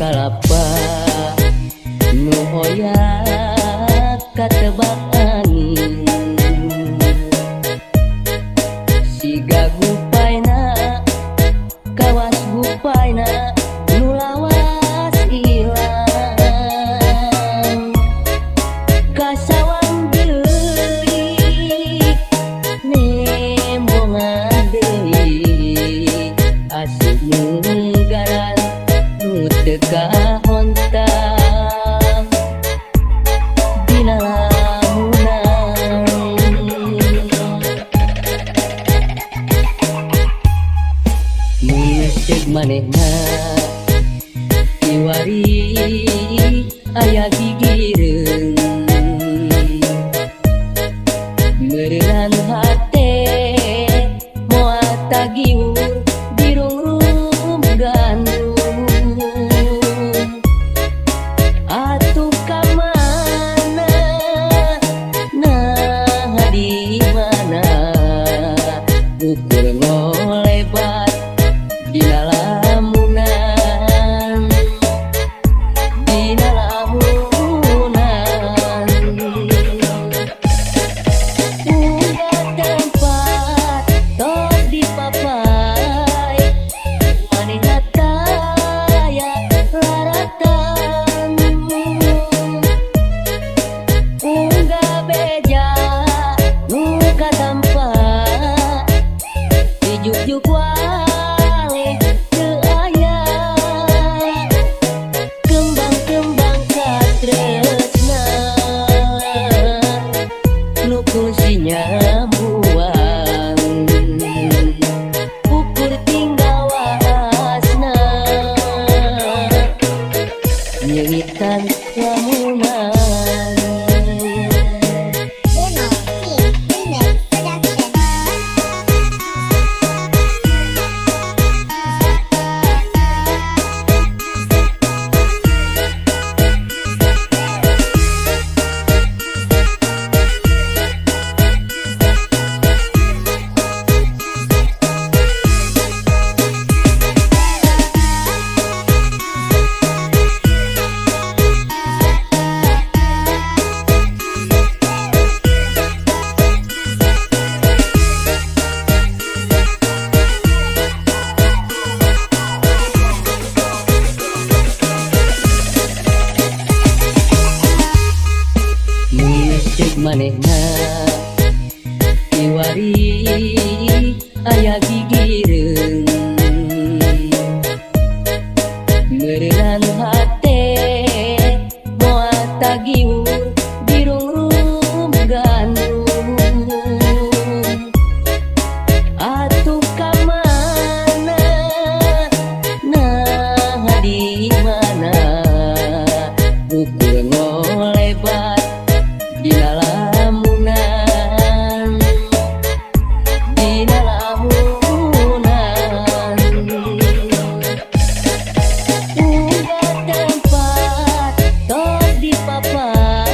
Kalapa nu hoyak katebak angin siga gupayna kawas gupayna nu lawas ilang kasawang geulik nembongan deui asik nunggaran teka hontang dina lamunan musik manehna kiwari aya gigireun meureun hate moal tagiur dirungrum gandum ukur ngolebat dina lamunan unggah tempat tos dipapai manehna taya laratan unggah beja nu katampa juk wale teu aya kembang-kembang katresna nu kusinya buang ukur tinggal wasna nyengitan lamunan. Manehna kiwari aya gigireun meureun hate moal tagiur dirungrum gandum atuh ka mana nah di mana ukur ngolebat dina lamunan unggah tempat tos dipapai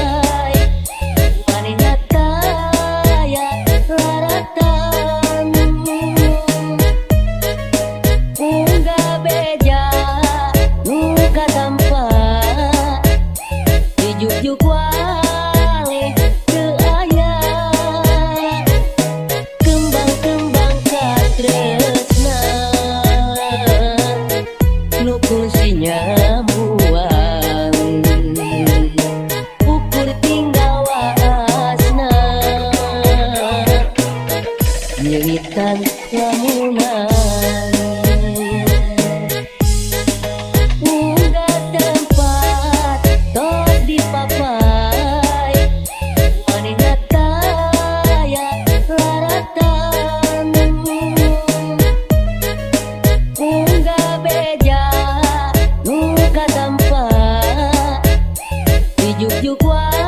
juk wae